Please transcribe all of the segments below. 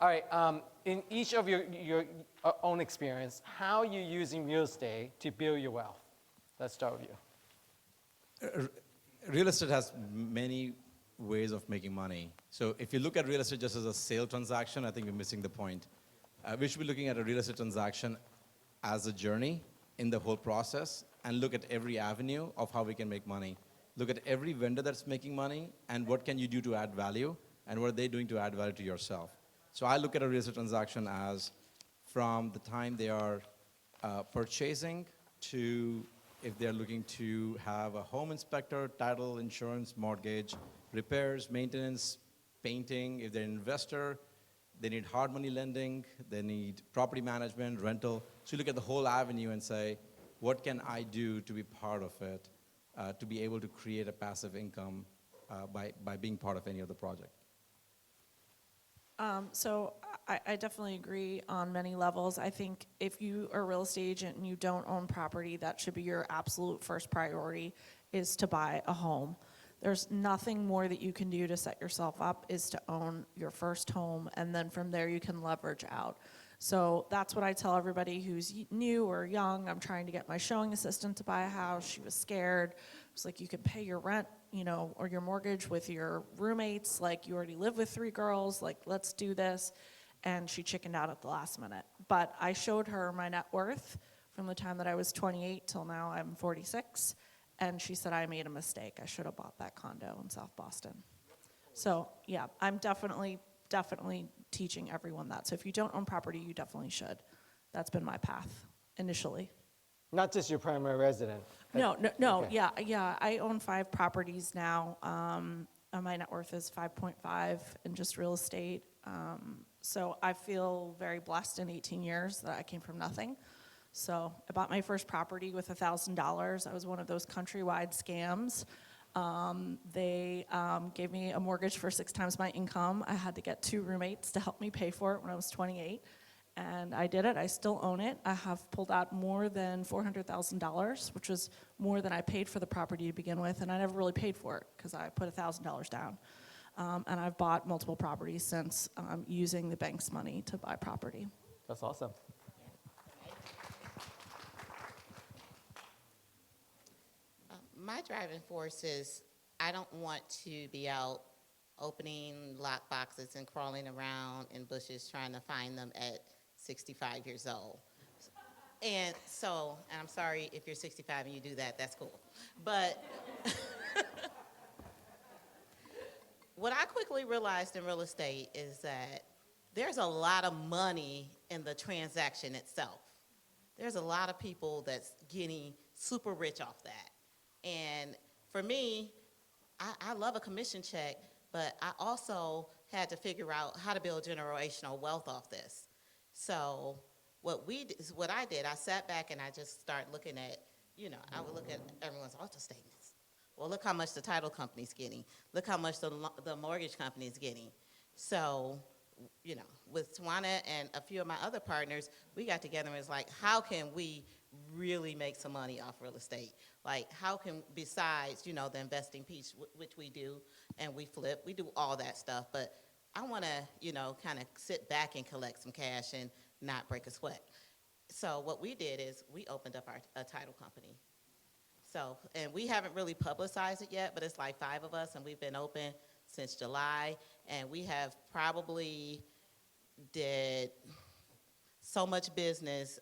All right, in each of your own experience, how are you using real estate to build your wealth? Let's start with you. Real estate has many ways of making money. So if you look at real estate just as a sale transaction, I think you're missing the point. We should be looking at a real estate transaction as a journey in the whole process and look at every avenue of how we can make money. Look at every vendor that's making money and what can you do to add value and what are they doing to add value to yourself. So I look at a real estate transaction as from the time they are purchasing to if they're looking to have a home inspector, title, insurance, mortgage, repairs, maintenance, painting. If they're an investor, they need hard money lending, they need property management, rental. So you look at the whole avenue and say, what can I do to be part of it, to be able to create a passive income by being part of any of the project? So I definitely agree on many levels. I think if you are a real estate agent and you don't own property, that should be your absolute first priority, is to buy a home. There's nothing more that you can do to set yourself up is to own your first home, and then from there you can leverage out. So that's what I tell everybody who's new or young. I'm trying to get my showing assistant to buy a house. She was scared. It's like, you can pay your rent, you know, or your mortgage with your roommates. Like, you already live with 3 girls. Like, let's do this. And she chickened out at the last minute. But I showed her my net worth from the time that I was 28 till now I'm 46. And she said, I made a mistake. I should have bought that condo in South Boston. So yeah, I'm definitely teaching everyone that. So if you don't own property, you definitely should. That's been my path initially. Not just your primary resident. No, Okay. yeah. I own 5 properties now. My net worth is 5.5 in just real estate. So I feel very blessed in 18 years that I came from nothing. So I bought my first property with $1,000. I was one of those countrywide scams. They gave me a mortgage for 6 times my income. I had to get 2 roommates to help me pay for it when I was 28. And I did it. I still own it. I have pulled out more than $400,000, which was more than I paid for the property to begin with. And I never really paid for it because I put $1,000 down. And I've bought multiple properties since using the bank's money to buy property. That's awesome. My driving force is I don't want to be out opening lock boxes and crawling around in bushes trying to find them at 65 years old. And so, and I'm sorry if you're 65 and you do that, that's cool. But what I quickly realized in real estate is that there's a lot of money in the transaction itself. There's a lot of people that's getting super rich off that. And for me, I love a commission check, but I also had to figure out how to build generational wealth off this. So what I did, I sat back and I just started looking at, I would look at everyone's auto statements. Well, look how much the title company's getting. Look how much the mortgage company's getting. So, with Tawana and a few of my other partners, we got together and was like, how can we really make some money off real estate? Like, how can, besides, the investing piece, which we do, and we flip, we do all that stuff, but I want to, kind of sit back and collect some cash and not break a sweat. So what we did is we opened up a title company. So, and we haven't really publicized it yet, but it's like 5 of us, and we've been open since July, and we have probably did so much business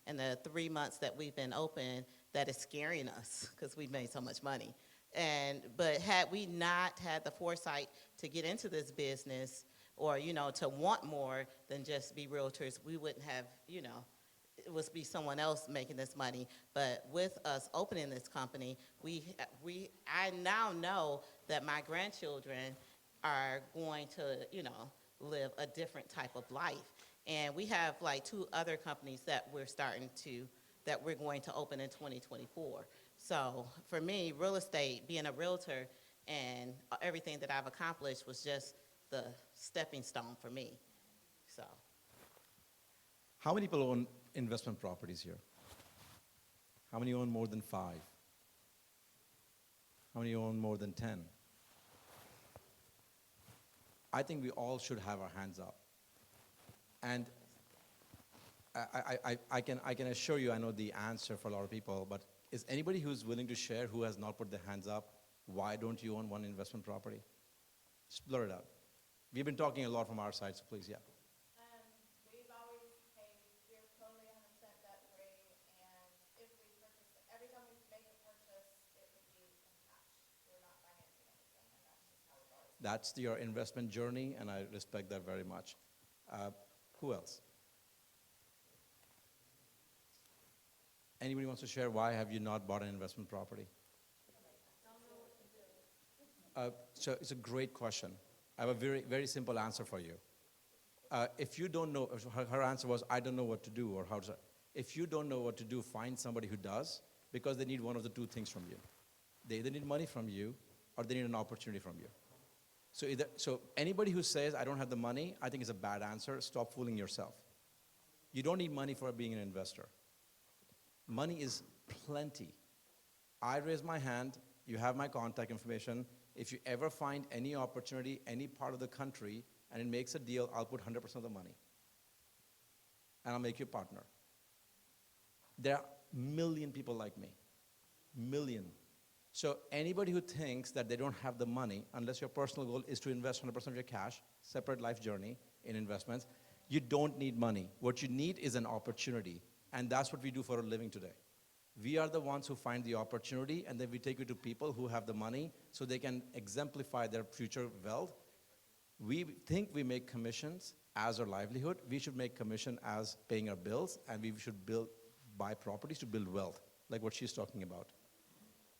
in the 3 months that we've been open that is scaring us because we've made so much money. But had we not had the foresight to get into this business or, to want more than just be realtors, we wouldn't have, it would be someone else making this money. But with us opening this company, I now know that my grandchildren are going to, live a different type of life. And we have like 2 other companies that we're going to open in 2024. So for me, real estate, being a realtor, and everything that I've accomplished was just the stepping stone for me. So. How many people own investment properties here? How many own more than 5? How many own more than 10? I think we all should have our hands up. And I can assure you I know the answer for a lot of people, but is anybody who's willing to share who has not put their hands up, why don't you own one investment property? Just blur it out. We've been talking a lot from our side, so please, yeah. We've always paid, we're totally 100% debt free, and if we purchase, every time we make a purchase, it would be in cash. We're not financing anything, and that's just how we've always. That's your investment journey, and I respect that very much. Who else? Anybody wants to share why have you not bought an investment property? So it's a great question. I have a very, very simple answer for you. If you don't know, her answer was, I don't know what to do or how to. If you don't know what to do, find somebody who does, because they need one of the two things from you. They either need money from you or they need an opportunity from you. So anybody who says, I don't have the money, I think is a bad answer. Stop fooling yourself. You don't need money for being an investor. Money is plenty. I raise my hand, you have my contact information. If you ever find any opportunity, any part of the country, and it makes a deal, I'll put 100% of the money. And I'll make you a partner. There are a million people like me. Million. So anybody who thinks that they don't have the money, unless your personal goal is to invest 100% of your cash, separate life journey in investments, you don't need money. What you need is an opportunity. And that's what we do for a living today. We are the ones who find the opportunity, and then we take it to people who have the money so they can exemplify their future wealth. We think we make commissions as our livelihood. We should make commission as paying our bills, and we should buy properties to build wealth, like what she's talking about.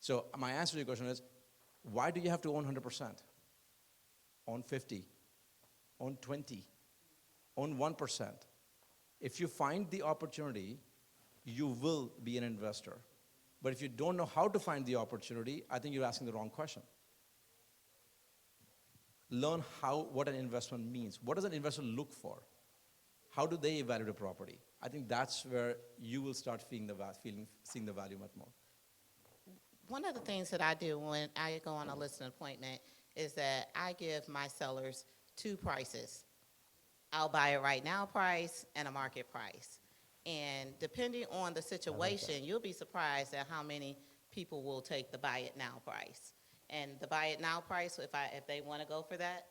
So my answer to your question is, why do you have to own 100%? Own 50, own 20, own 1%. If you find the opportunity, you will be an investor. But if you don't know how to find the opportunity, I think you're asking the wrong question. Learn what an investment means. What does an investor look for? How do they evaluate a property? I think that's where you will start seeing the value much more. One of the things that I do when I go on a listing appointment is that I give my sellers two prices. I'll buy it right now price and a market price. And depending on the situation, you'll be surprised at how many people will take the buy it now price. And the buy it now price, if they want to go for that,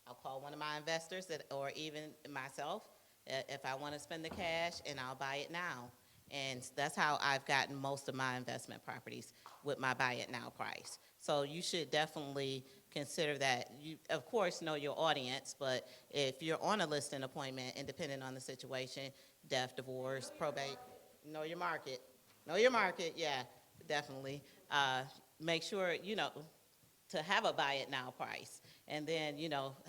I'll call one of my investors or even myself if I want to spend the cash, and I'll buy it now. And that's how I've gotten most of my investment properties, with my buy it now price. So you should definitely consider that. You, of course, know your audience, but if you're on a listing appointment, and depending on the situation, death, divorce, probate, know your market. Know your market, yeah, definitely. Make sure, to have a buy it now price. And then,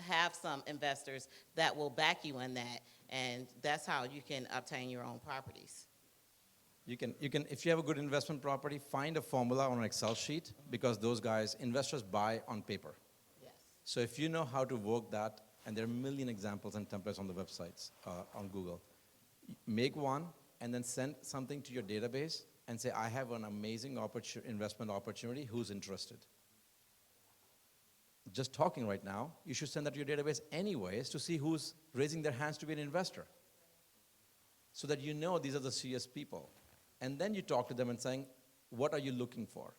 have some investors that will back you in that. And that's how you can obtain your own properties. You can, if you have a good investment property, find a formula on an Excel sheet, because those guys, investors buy on paper. Yes. So if you know how to work that, and there are a million examples and templates on the websites, on Google, make one and then send something to your database and say, I have an amazing investment opportunity, who's interested? Just talking right now, you should send that to your database anyways to see who's raising their hands to be an investor, so that you know these are the serious people. And then you talk to them and saying, what are you looking for?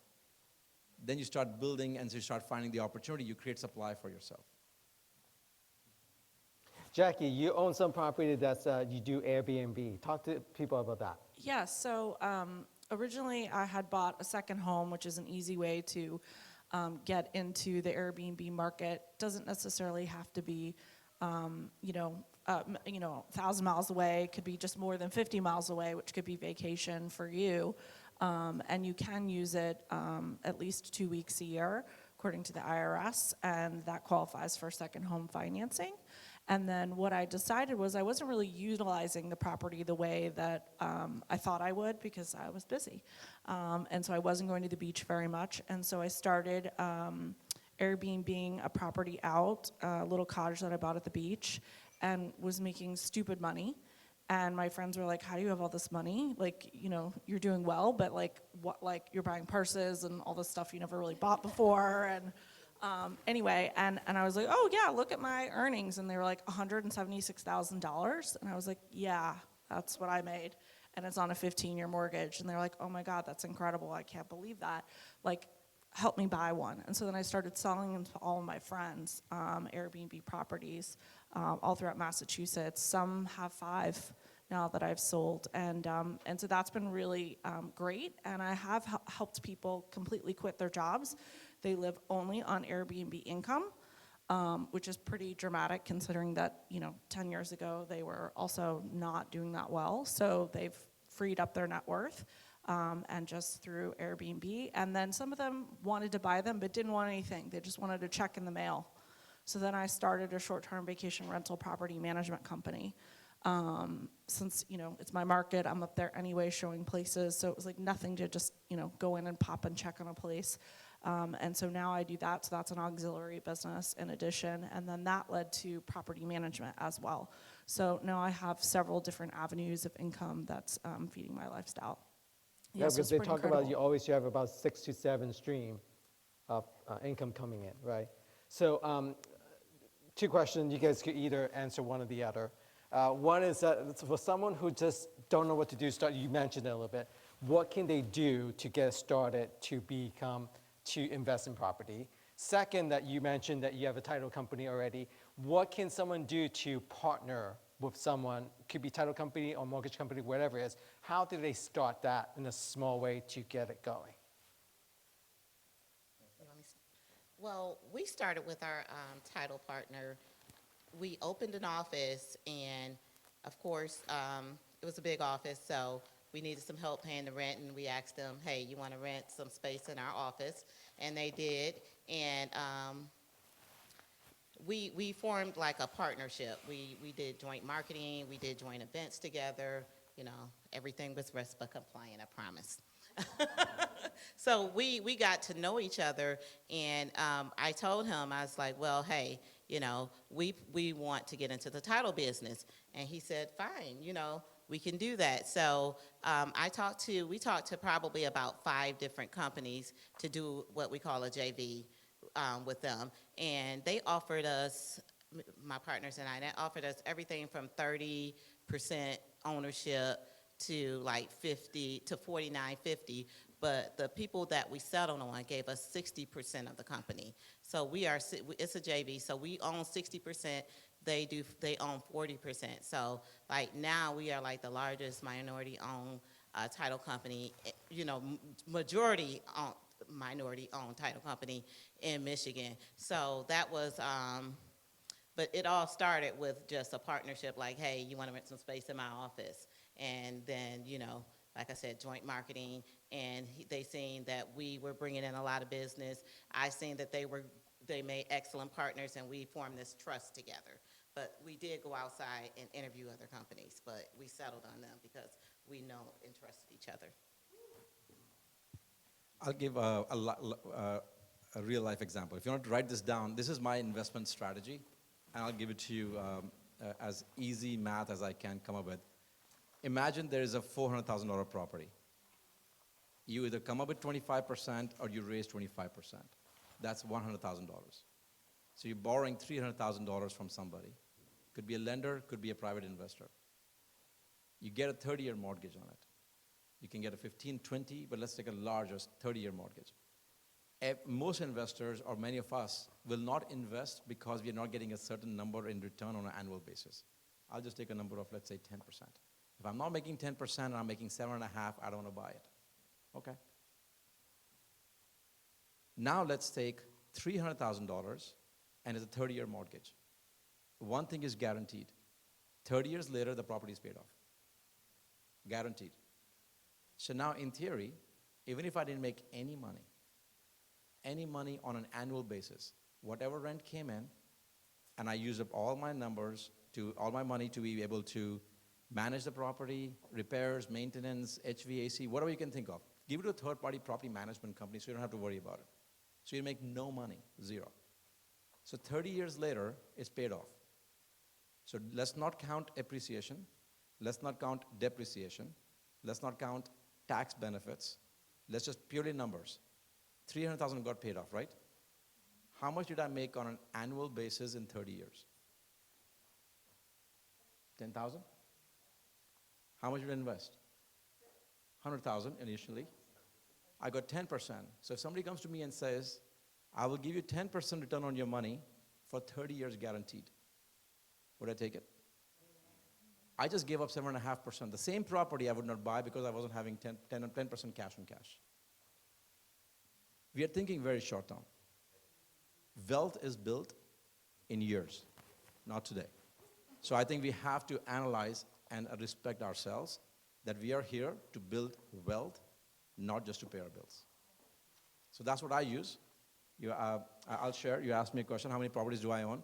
Then you start building, and so you start finding the opportunity. You create supply for yourself. Jackie, you own some property that's, you do Airbnb. Talk to people about that. Yeah, so originally I had bought a second home, which is an easy way to get into the Airbnb market. Doesn't necessarily have to be, 1,000 miles away. It could be just more than 50 miles away, which could be vacation for you. And you can use it at least 2 weeks a year, according to the IRS, and that qualifies for second home financing. And then what I decided was I wasn't really utilizing the property the way that I thought I would, because I was busy. And so I wasn't going to the beach very much. And so I started Airbnb-ing a property out, a little cottage that I bought at the beach, and was making stupid money. And my friends were like, how do you have all this money? Like, you're doing well, but what, you're buying purses and all this stuff you never really bought before. And Anyway, and I was like, oh yeah, look at my earnings. And they were like $176,000. And I was like, yeah, that's what I made. And it's on a 15-year mortgage. And they're like, oh my God, that's incredible. I can't believe that. Like, help me buy one. And so then I started selling them to all of my friends, Airbnb properties, all throughout Massachusetts. Some have 5 now that I've sold. And so that's been really great. And I have helped people completely quit their jobs. They live only on Airbnb income, which is pretty dramatic considering that, 10 years ago they were also not doing that well. So they've freed up their net worth and just through Airbnb. And then some of them wanted to buy them but didn't want anything. They just wanted a check in the mail. So then I started a short-term vacation rental property management company. Since, it's my market, I'm up there anyway showing places. So it was like nothing to just, go in and pop and check on a place. And so now I do that, so that's an auxiliary business in addition, and then that led to property management as well. So now I have several different avenues of income that's feeding my lifestyle. Yeah, So because it's they pretty talk about incredible. you have about 6 to 7 stream of income coming in, right? So 2 questions, you guys could either answer one or the other. One is that for someone who just don't know what to do, you mentioned it a little bit, what can they do to get started to invest in property? Second, that you mentioned that you have a title company already. What can someone do to partner with someone? Could be title company or mortgage company, whatever it is. How do they start that in a small way to get it going? Well, we started with our title partner. We opened an office, and of course, it was a big office, so we needed some help paying the rent, and we asked them, hey, you want to rent some space in our office? And they did, and we formed like a partnership. We did joint marketing, we did joint events together, everything was RESPA compliant, I promise. So we got to know each other, and I told him, I was like, well, hey, we want to get into the title business. And he said, fine, we can do that. So we talked to probably about 5 different companies to do what we call a JV with them. And they offered us, my partners and I, they offered us everything from 30% ownership to like 50 to 49.50. But the people that we settled on gave us 60% of the company. So it's a JV, so we own 60%, they own 40%. So like now we are like the largest minority-owned title company, majority owned, minority-owned title company in Michigan. So that was, but it all started with just a partnership like, hey, you want to rent some space in my office? And then, like I said, joint marketing, and they seen that we were bringing in a lot of business. I seen that they made excellent partners, and we formed this trust together. But we did go outside and interview other companies, but we settled on them because we know and trusted each other. I'll give a real life example. If you want to write this down, this is my investment strategy, and I'll give it to you as easy math as I can come up with. Imagine there is a $400,000 property. You either come up with 25% or you raise 25%. That's $100,000. So you're borrowing $300,000 from somebody. Could be a lender, could be a private investor. You get a 30-year mortgage on it. You can get a 15, 20, but let's take a larger 30-year mortgage. Most investors, or many of us, will not invest because we are not getting a certain number in return on an annual basis. I'll just take a number of, let's say, 10%. If I'm not making 10% and I'm making 7.5%, I don't want to buy it. Okay. Now let's take $300,000 and it's a 30-year mortgage. One thing is guaranteed. 30 years later, the property is paid off. Guaranteed. So now in theory, even if I didn't make any money on an annual basis, whatever rent came in, and I used up all my money to be able to manage the property, repairs, maintenance, HVAC, whatever you can think of. Give it to a third-party property management company so you don't have to worry about it. So you make no money, zero. So 30 years later, it's paid off. So let's not count appreciation. Let's not count depreciation. Let's not count tax benefits. Let's just purely numbers. $300,000 got paid off, right? How much did I make on an annual basis in 30 years? 10,000? How much did I invest? 100,000 initially. I got 10%. So if somebody comes to me and says, I will give you 10% return on your money for 30 years guaranteed, would I take it? I just gave up 7.5%. The same property I would not buy because I wasn't having 10% cash on cash. We are thinking very short term. Wealth is built in years, not today. So I think we have to analyze and respect ourselves that we are here to build wealth, not just to pay our bills. So that's what I use. I'll share. You asked me a question, how many properties do I own?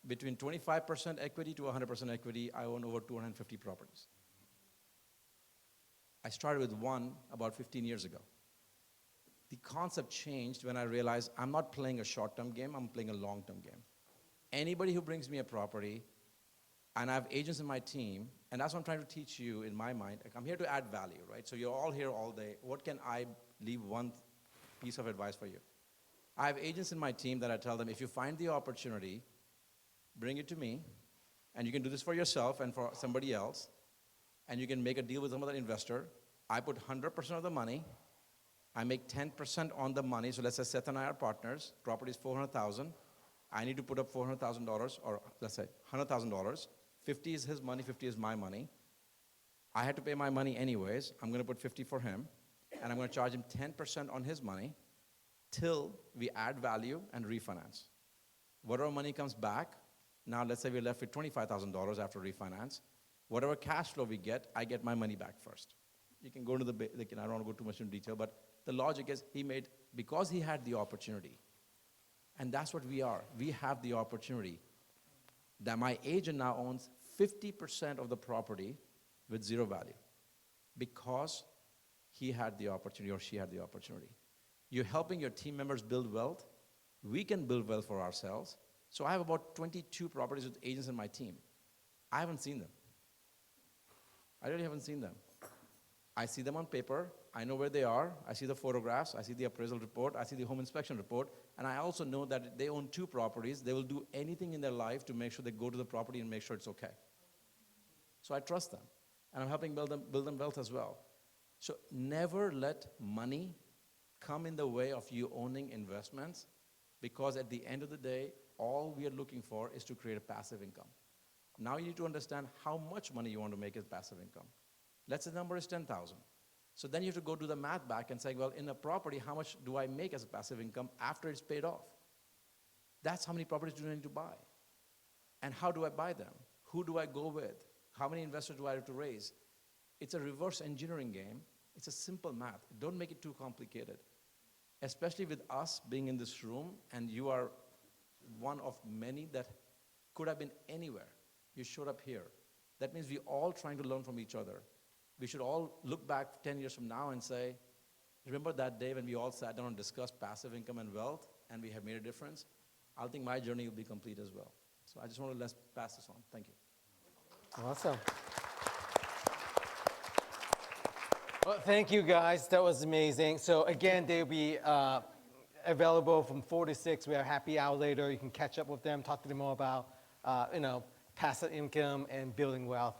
Between 25% equity to 100% equity, I own over 250 properties. I started with one about 15 years ago. The concept changed when I realized I'm not playing a short-term game, I'm playing a long-term game. Anybody who brings me a property, and I have agents in my team, and that's what I'm trying to teach you in my mind. Like, I'm here to add value, right? So you're all here all day. What can I leave one piece of advice for you? I have agents in my team that I tell them, if you find the opportunity, bring it to me, and you can do this for yourself and for somebody else, and you can make a deal with some other investor. I put 100% of the money. I make 10% on the money. So let's say Seth and I are partners. Property is $400,000. I need to put up $400,000, or let's say $100,000. 50 is his money, 50 is my money. I had to pay my money anyways. I'm going to put 50 for him, and I'm going to charge him 10% on his money till we add value and refinance. Whatever money comes back, now let's say we're left with $25,000 after refinance. Whatever cash flow we get, I get my money back first. You can go into I don't want to go too much into detail, but the logic is because he had the opportunity, and that's what we are. We have the opportunity that my agent now owns 50% of the property with zero value because he had the opportunity or she had the opportunity. You're helping your team members build wealth. We can build wealth for ourselves. So I have about 22 properties with agents in my team. I haven't seen them. I really haven't seen them. I see them on paper. I know where they are. I see the photographs. I see the appraisal report. I see the home inspection report. And I also know that if they own 2 properties, they will do anything in their life to make sure they go to the property and make sure it's okay. So I trust them. And I'm helping build them wealth as well. So never let money come in the way of you owning investments, because at the end of the day, all we are looking for is to create a passive income. Now you need to understand how much money you want to make as passive income. Let's say the number is 10,000. So then you have to go do the math back and say, well, in a property, how much do I make as a passive income after it's paid off? That's how many properties do I need to buy? And how do I buy them? Who do I go with? How many investors do I have to raise? It's a reverse engineering game. It's a simple math. Don't make it too complicated. Especially with us being in this room, and you are one of many that could have been anywhere. You showed up here. That means we're all trying to learn from each other. We should all look back 10 years from now and say, remember that day when we all sat down and discussed passive income and wealth, and we have made a difference? I think my journey will be complete as well. So I just want to pass this on. Thank you. Awesome. Well, thank you, guys. That was amazing. So again, they'll be available from 4 to 6. We have happy hour later. You can catch up with them, talk to them more about, passive income and building wealth.